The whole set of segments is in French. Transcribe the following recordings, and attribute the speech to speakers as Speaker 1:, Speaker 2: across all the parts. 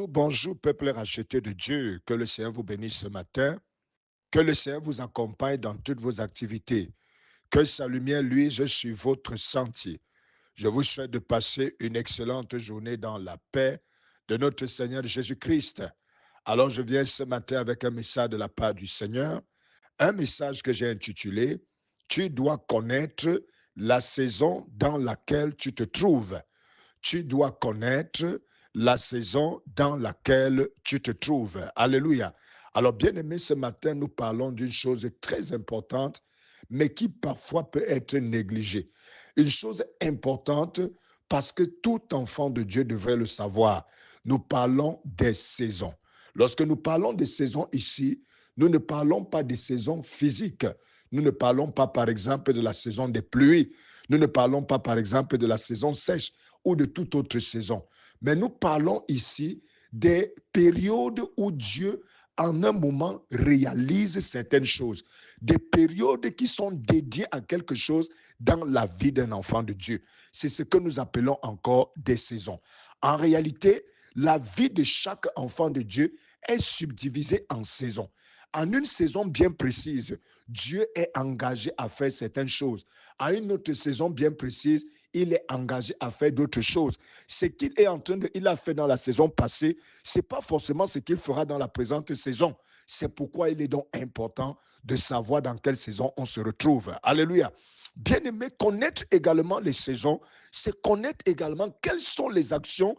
Speaker 1: bonjour, peuple racheté de Dieu. Que le Seigneur vous bénisse ce matin. Que le Seigneur vous accompagne dans toutes vos activités. Que sa lumière luise sur votre sentier. Je vous souhaite de passer une excellente journée dans la paix de notre Seigneur Jésus-Christ. Alors, je viens ce matin avec un message de la part du Seigneur. Un message que j'ai intitulé « Tu dois connaître la saison dans laquelle tu te trouves ». Tu dois connaître la saison dans laquelle tu te trouves. Alléluia. Alors, bien aimé, ce matin, nous parlons d'une chose très importante, mais qui parfois peut être négligée. Une chose importante parce que tout enfant de Dieu devrait le savoir. Nous parlons des saisons. Lorsque nous parlons des saisons ici, nous ne parlons pas des saisons physiques. Nous ne parlons pas, par exemple, de la saison des pluies. Nous ne parlons pas, par exemple, de la saison sèche ou de toute autre saison. Mais nous parlons ici des périodes où Dieu, en un moment, réalise certaines choses. Des périodes qui sont dédiées à quelque chose dans la vie d'un enfant de Dieu. C'est ce que nous appelons encore des saisons. En réalité, la vie de chaque enfant de Dieu est subdivisée en saisons. En une saison bien précise, Dieu est engagé à faire certaines choses. À une autre saison bien précise, il est engagé à faire d'autres choses. Ce qu'il est en train de, il a fait dans la saison passée, c'est pas forcément ce qu'il fera dans la présente saison. C'est pourquoi il est donc important de savoir dans quelle saison on se retrouve. Alléluia. Bien aimé, connaître également les saisons, c'est connaître également quelles sont les actions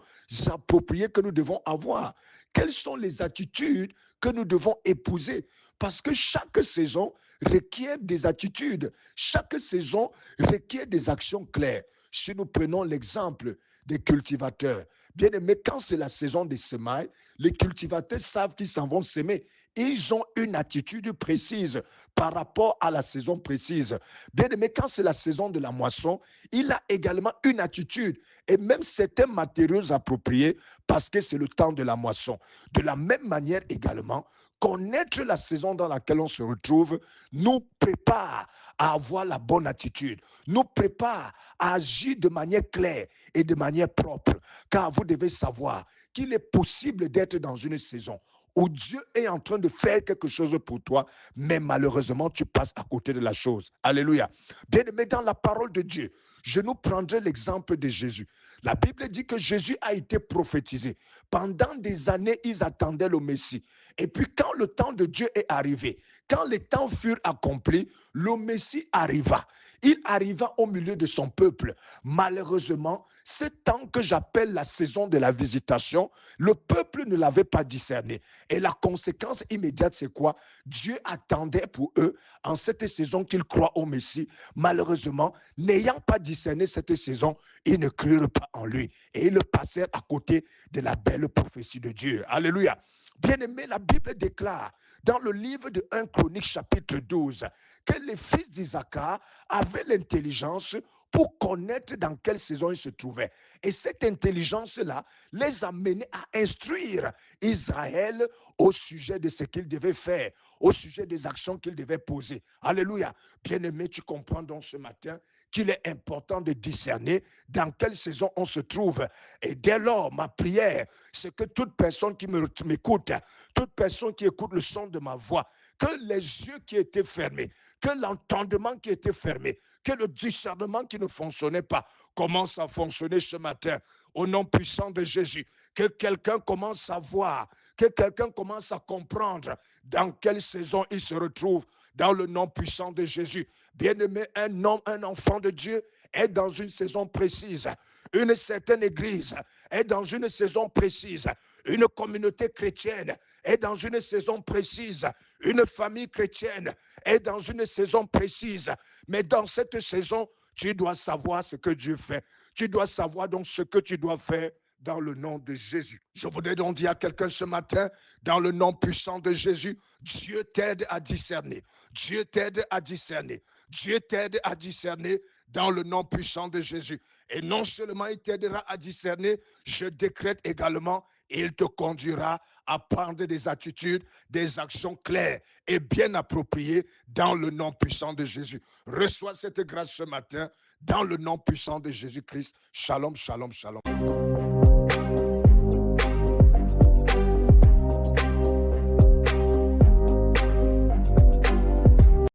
Speaker 1: appropriées que nous devons avoir. Quelles sont les attitudes que nous devons épouser. Parce que chaque saison requiert des attitudes. Chaque saison requiert des actions claires. Si nous prenons l'exemple des cultivateurs, bien aimé, quand c'est la saison des semailles, les cultivateurs savent qu'ils s'en vont semer. Ils ont une attitude précise par rapport à la saison précise. Bien aimé, quand c'est la saison de la moisson, il a également une attitude et même certains matériaux appropriés parce que c'est le temps de la moisson. De la même manière également, connaître la saison dans laquelle on se retrouve nous prépare à avoir la bonne attitude, nous prépare à agir de manière claire et de manière propre. Car vous devez savoir qu'il est possible d'être dans une saison où Dieu est en train de faire quelque chose pour toi, mais malheureusement, tu passes à côté de la chose. Alléluia. Bien-aimé, dans la parole de Dieu, je nous prendrai l'exemple de Jésus. La Bible dit que Jésus a été prophétisé. Pendant des années, ils attendaient le Messie. Et puis quand le temps de Dieu est arrivé, quand les temps furent accomplis, le Messie arriva. Il arriva au milieu de son peuple. Malheureusement, ce temps que j'appelle la saison de la visitation, le peuple ne l'avait pas discerné. Et la conséquence immédiate, c'est quoi? Dieu attendait pour eux, en cette saison, qu'ils croient au Messie. Malheureusement, n'ayant pas discerné cette saison, ils ne crurent pas en lui. Et ils passèrent à côté de la belle prophétie de Dieu. Alléluia. Bien-aimé, la Bible déclare dans le livre de 1 Chronique chapitre 12 que les fils d'Isaacar avaient l'intelligence pour connaître dans quelle saison ils se trouvaient. Et cette intelligence-là les a menés à instruire Israël au sujet de ce qu'ils devaient faire, au sujet des actions qu'ils devaient poser. Alléluia. Bien-aimé, tu comprends donc ce matin qu'il est important de discerner dans quelle saison on se trouve. Et dès lors, ma prière, c'est que toute personne qui m'écoute, toute personne qui écoute le son de ma voix, que les yeux qui étaient fermés, que l'entendement qui était fermé, que le discernement qui ne fonctionnait pas commence à fonctionner ce matin au nom puissant de Jésus. Que quelqu'un commence à voir, que quelqu'un commence à comprendre dans quelle saison il se retrouve dans le nom puissant de Jésus. Bien-aimé, un homme, un enfant de Dieu est dans une saison précise. Une certaine église est dans une saison précise. Une communauté chrétienne est dans une saison précise. Une famille chrétienne est dans une saison précise. Mais dans cette saison, tu dois savoir ce que Dieu fait. Tu dois savoir donc ce que tu dois faire dans le nom de Jésus. Je voudrais donc dire à quelqu'un ce matin, dans le nom puissant de Jésus, Dieu t'aide à discerner. Dieu t'aide à discerner. Dieu t'aide à discerner dans le nom puissant de Jésus. Et non seulement il t'aidera à discerner, je décrète également, il te conduira à prendre des attitudes, des actions claires et bien appropriées dans le nom puissant de Jésus. Reçois cette grâce ce matin dans le nom puissant de Jésus-Christ. Shalom, shalom, shalom.